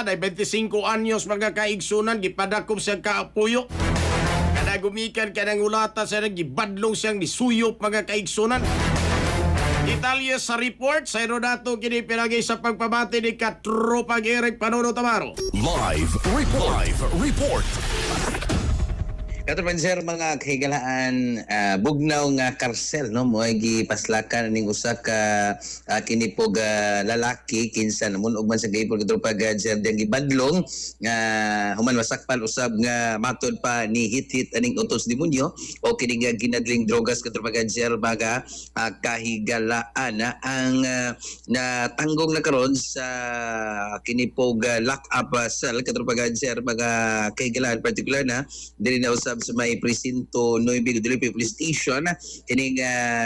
Day 25 anyos mga kaigsunan gipadakop sa kaapuyo. Kada gumikan kanang ulata sa gibadlong siyang nisuyop mga kaigsunan. Detalye sa report sa Herodato kini pinagay sa pagpabati ni Katropa Eric Panono Tamaro. Live report. Katropan sir, mga kahigalaan, bugnaw nga karsel no mo gipaslakan ning usa ka kinipog lalaki kinsa namon ug man sa gaypon katropan sir diyang gibadlong nga human masakpan usab nga matod pa ni hit aning utos demonyo o kini nga ginadling drogas katropan sir mga kahigalaan ang natanggong na karon sa kinipog lock up cell katropan sir mga kahigalaan particular na dili na usab sa may presinto Noybe Guadalupe Police Station kining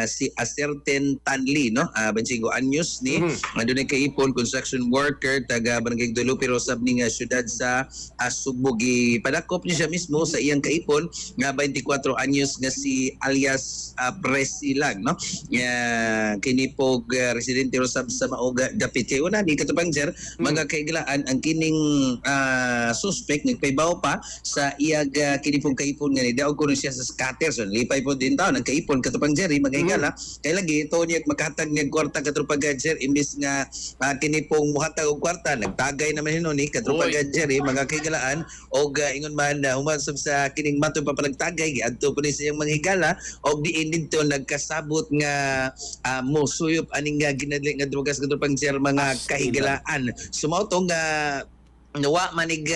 si Acerten Tanli no 25 anyos ni adunay kaipon construction worker taga Barangay Guadalupe usab ning syudad sa Subo gipadakop niya siya mismo sa iyang kaipon nga 24 anyos nga si alias Presilag no kini pog residente usab sa Maoga dapit kay una di katubang sir mga kaiglaan ang kining suspect nagpaybaw pa sa iyag kini pog kaipon nga ni daog ko siya sa scatter so lipay po din taon ang kaipon katupang Jerry magayala kay lagi ito niya makatag niya kwarta katupang Jerry imbis nga kini pong muhatag og kwarta nagtagay naman hinon ni katupang Jerry mga kaigalaan og ingon man humasab sa kining mato pa panagtagay adto po ni siyang manghigala og diin dito nagkasabot nga mosuyop aning ginadli nga drogas katupang Jerry mga kahigalaan sumauto nga nawa manig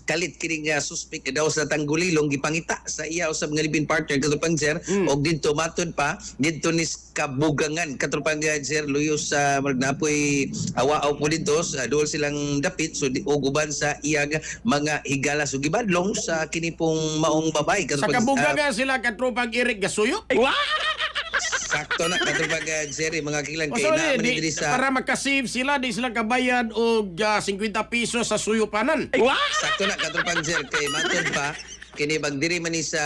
kalit kining suspect daw sa Tanggulilong gipangita sa iya usab nga libin partner katupang sir og didto matod pa didto ni kabugangan katupang sir luyo sa magnapoy awaaw po dito sa duol silang dapit so og uban sa iya mga higala so gibadlong sa kini pong maong babay Sa kabugangan sila Katropang Eric Gasuyo. sakto na katupang Jerry mga kilang kay So, na man diri sa para makasave sila di sila kabayad og 50 pesos sa suyupanan. sakto na katupang Jer kay matod pa kini bag diri man ni sa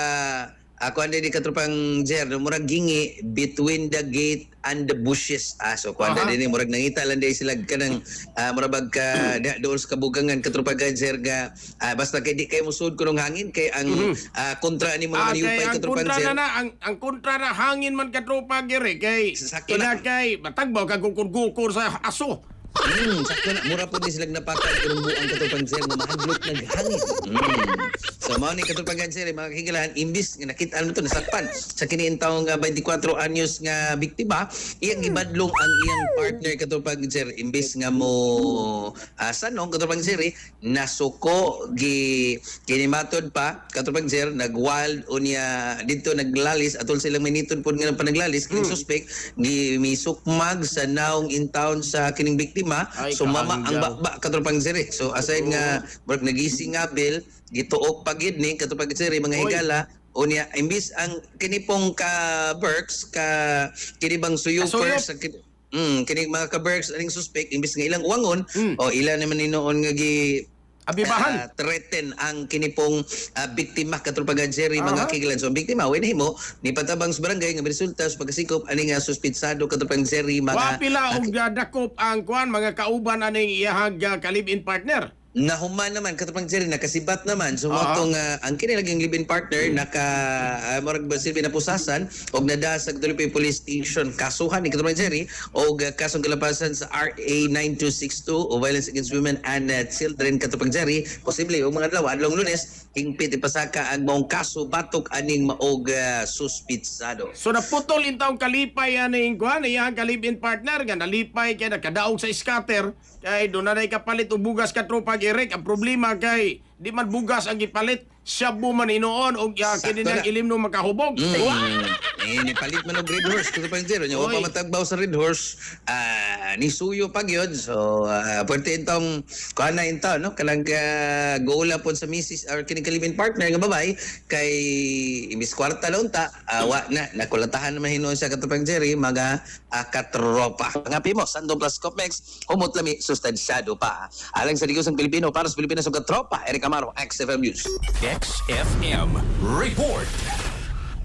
ako ande di katupang Jer murag gingi between the gate and the bushes so ko ande dinhi murag nangita lang day sila kanang murag ka dool sa kabugangan katupang Jer ga basta kay di kay musud kunong hangin kay ang kontra ni mga niupay katupang Jer ang kontra na hangin man Katropang Eric kay Sakto na. kay matagbaw ka gukur sa aso. sakto na mura po ni silang napakal kung buang katupang Jer na mahadlok naghangin. So mao ni katupang Jer mga kahigalaan imbis nga nakita mo to nasakpan sa kini taong 24 anyos nga biktima iyang gibadlong ang iyang partner katupang Jer imbis nga mo sanong katupang Jer nasuko kinimatod pa katupang Jer nagwild unya dito naglalis atol silang minitod pod nga panaglalis kining suspect gimisukmag sa naong in town sa kining biktima sumama ang bakba katupang Jer so aside nga murag nagising nga Bill gituok pagid ni katupang Jer mga higala unya imbis ang kinipong ka Berks ka kinibang suyuper sa kini mga ka Berks aning suspect imbis nga ilang uwangon o ilan naman ninoon nga gi Abibahan. threaten ang kinipong biktima katupang Jer mga kigilan so ang biktima way nahimo ni patabang sa barangay nga resulta sa pagkasikop ani nga suspitsado katupang Jer mga Wapila og dakop ang kuan mga kauban aning iyahag kalib-in partner. Nahuman naman katupang Jerry nakasibat naman so motong ang kinilang live-in partner naka murag basil pinapusasan og nada sa Guadalupe Police Station kasuhan ni katupang Jerry og kasong kalapasan sa RA 9262 o Violence Against Women and Children katupang Jerry posible og mga adlaw Lunes hingpit ipasaka ang maong kaso batok aning maog suspitsado. So naputol intawong kalipay aning kuan iyang kalib-in partner nga nalipay kay nakadaog sa scatter kay doon na kapalit og bugas Katropang Eric. Ang problema kay di man bugas ang gipalit shabu man inoon og kini nang ilim no makahubog. Ni palit man og Red Horse katupang Jer nya wa pa matagbaw sa Red Horse ni suyo pag yun so pwerte intong kuana intaw no kalang goala pod sa misis or kini kalibin partner nga babay kay imbis kwarta lang ta wa na nakulatahan naman hinuon sa katupang Jerry mga katropa ngapi mo Sando Plus Comex humot lami sustansyado pa alang sa digos ng Pilipino para sa Pilipinas ug katropa Eric Amaro XFM News XFM report.